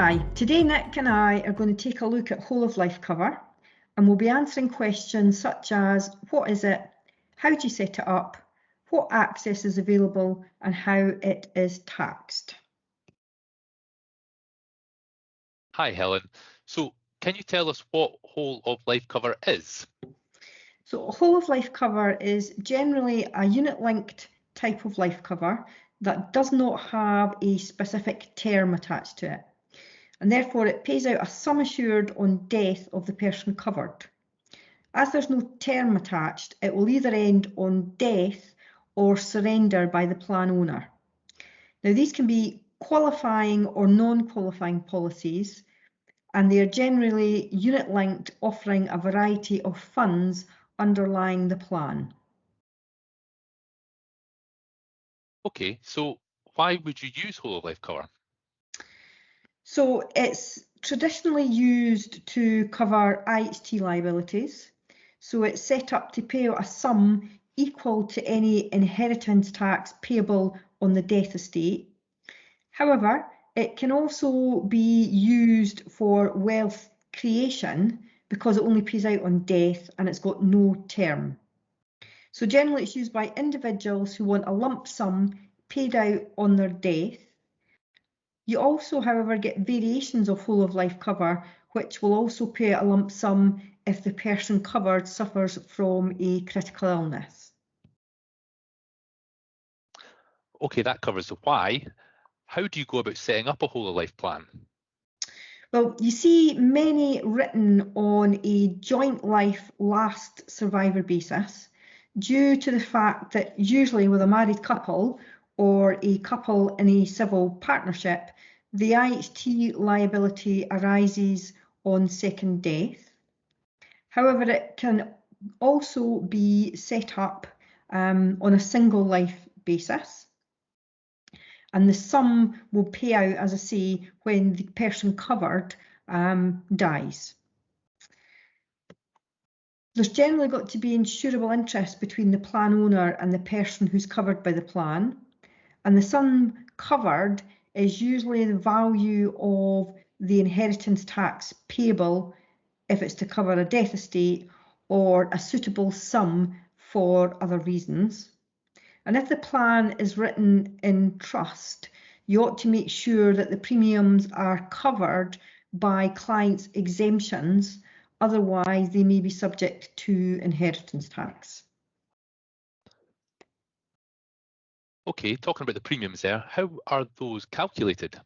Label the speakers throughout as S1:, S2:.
S1: Hi, today Nick and I are going to take a look at whole of life cover, and we'll be answering questions such as what is it, how do you set it up, what access is available and how it is taxed.
S2: Hi Helen, so can you tell us what whole of life cover is?
S1: So whole of life cover is generally a unit linked type of life cover that does not have a specific term attached to it, and therefore it pays out a sum assured on death of the person covered. As there's no term attached, it will either end on death or surrender by the plan owner. Now, these can be qualifying or non-qualifying policies, and they are generally unit linked, offering a variety of funds underlying the plan.
S2: Okay, so why would you use whole of life cover?
S1: So it's traditionally used to cover IHT liabilities. So it's set up to pay out a sum equal to any inheritance tax payable on the death estate. However, it can also be used for wealth creation because it only pays out on death and it's got no term. So generally it's used by individuals who want a lump sum paid out on their death. You also, however, get variations of whole of life cover, which will also pay a lump sum if the person covered suffers from a critical illness.
S2: Okay, that covers the why. How do you go about setting up a whole of life plan?
S1: Well, you see many written on a joint life last survivor basis due to the fact that usually with a married couple or a couple in a civil partnership, the IHT liability arises on second death. However, it can also be set up on a single life basis, and the sum will pay out, as I say, when the person covered dies. There's generally got to be insurable interest between the plan owner and the person who's covered by the plan, and the sum covered is usually the value of the inheritance tax payable if it's to cover a death estate or a suitable sum for other reasons. And if the plan is written in trust, you ought to make sure that the premiums are covered by clients' exemptions, otherwise they may be subject to inheritance tax.
S2: Okay, talking about the premiums there, how are those calculated?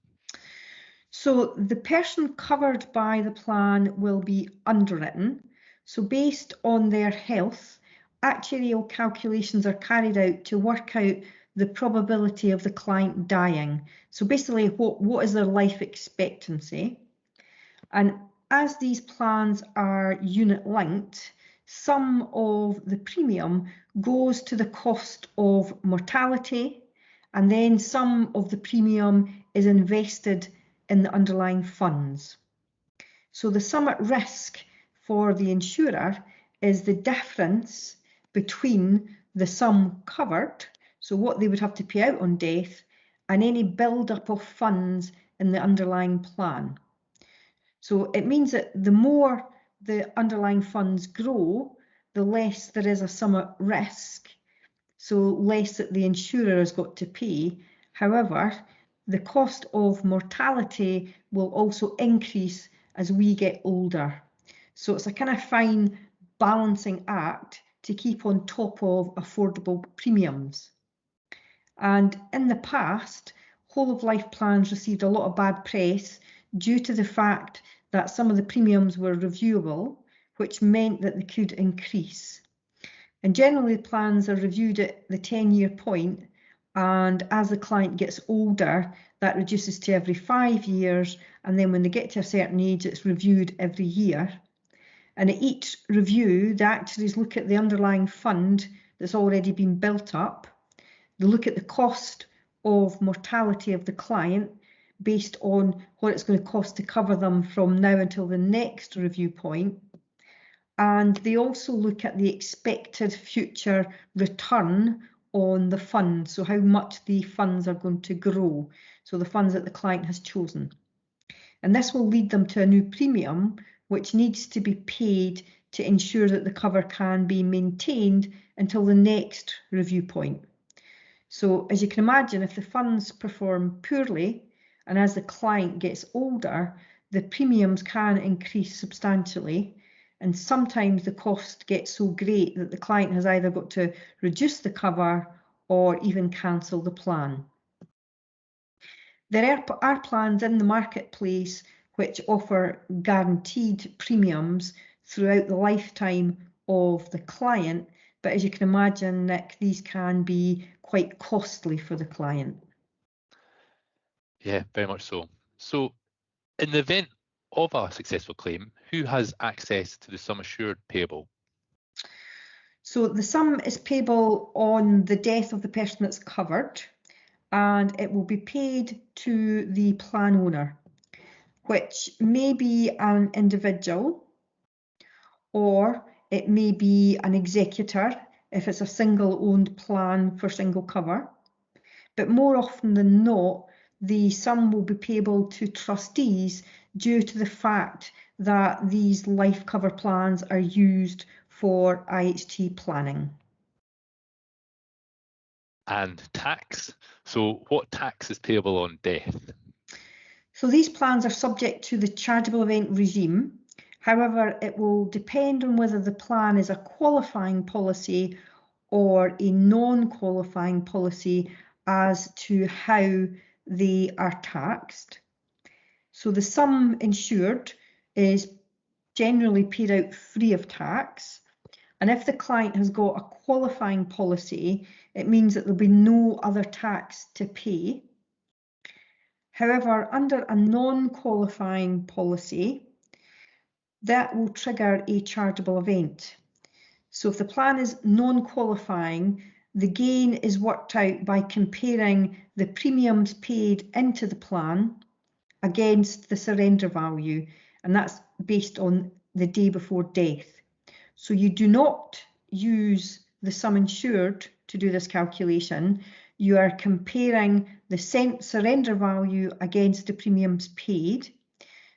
S1: So the person covered by the plan will be underwritten. So based on their health, actuarial calculations are carried out to work out the probability of the client dying. So basically, what is their life expectancy? And as these plans are unit linked, some of the premium goes to the cost of mortality, and then some of the premium is invested in the underlying funds. So the sum at risk for the insurer is the difference between the sum covered, so what they would have to pay out on death, and any build-up of funds in the underlying plan. So it means that the more the underlying funds grow, the less there is a sum at risk, so less that the insurer has got to pay. However, the cost of mortality will also increase as we get older. So it's a kind of fine balancing act to keep on top of affordable premiums. And in the past, whole of life plans received a lot of bad press due to the fact that some of the premiums were reviewable, which meant that they could increase. And generally, plans are reviewed at the 10-year point, and as the client gets older, that reduces to every 5 years, and then when they get to a certain age, it's reviewed every year. And at each review, the actuaries look at the underlying fund that's already been built up. They look at the cost of mortality of the client based on what it's going to cost to cover them from now until the next review point. And they also look at the expected future return on the fund, so how much the funds are going to grow, so the funds that the client has chosen. and this will lead them to a new premium, which needs to be paid to ensure that the cover can be maintained until the next review point. So as you can imagine, if the funds perform poorly, and as the client gets older, the premiums can increase substantially, and sometimes the cost gets so great that the client has either got to reduce the cover or even cancel the plan. There are plans in the marketplace which offer guaranteed premiums throughout the lifetime of the client, but as you can imagine, Nick, these can be quite costly for the client.
S2: Yeah, very much so. So in the event of a successful claim, who has access to the sum assured payable?
S1: So the sum is payable on the death of the person that's covered, and it will be paid to the plan owner, which may be an individual, or it may be an executor if it's a single owned plan for single cover. But more often than not, the sum will be payable to trustees due to the fact that these life cover plans are used for IHT planning.
S2: And tax. So what tax is payable on death?
S1: So these plans are subject to the chargeable event regime. However, it will depend on whether the plan is a qualifying policy or a non-qualifying policy as to how they are taxed. So the sum insured is generally paid out free of tax. And if the client has got a qualifying policy, it means that there'll be no other tax to pay. However, under a non-qualifying policy, that will trigger a chargeable event. So if the plan is non-qualifying, the gain is worked out by comparing the premiums paid into the plan against the surrender value, and that's based on the day before death. So you do not use the sum insured to do this calculation. You are comparing the surrender value against the premiums paid.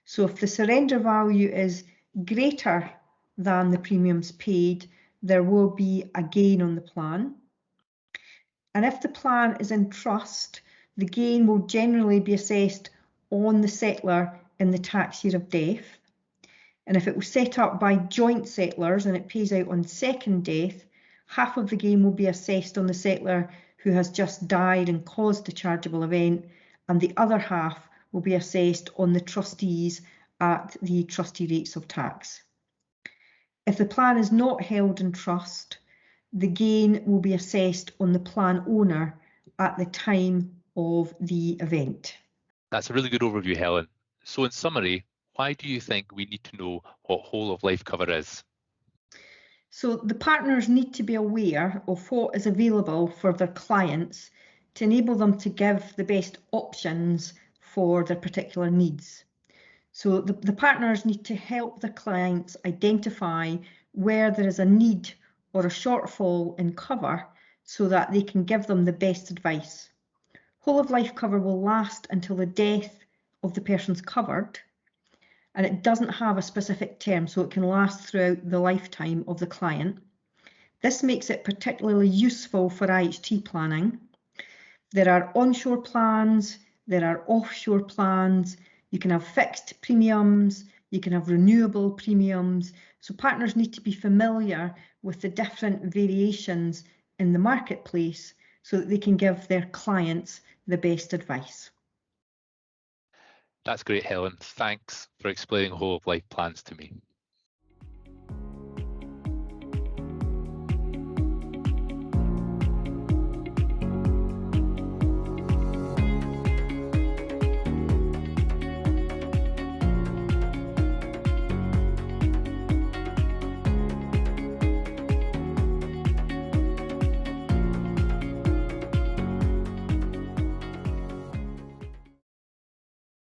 S1: So if the surrender value is greater than the premiums paid, there will be a gain on the plan. And if the plan is in trust, the gain will generally be assessed on the settlor in the tax year of death. And if it was set up by joint settlors and it pays out on second death, half of the gain will be assessed on the settlor who has just died and caused the chargeable event, and the other half will be assessed on the trustees at the trustee rates of tax. If the plan is not held in trust, the gain will be assessed on the plan owner at the time of the event.
S2: That's a really good overview, Helen. So in summary, why do you think we need to know what whole of life cover is?
S1: So the partners need to be aware of what is available for their clients to enable them to give the best options for their particular needs. So the partners need to help their clients identify where there is a need or a shortfall in cover so that they can give them the best advice. Whole of life cover will last until the death of the person's covered, and it doesn't have a specific term, so it can last throughout the lifetime of the client. This makes it particularly useful for IHT planning. There are onshore plans, there are offshore plans, you can have fixed premiums, you can have renewable premiums. So partners need to be familiar with the different variations in the marketplace so that they can give their clients the best advice.
S2: That's great, Helen. Thanks for explaining whole of life plans to me.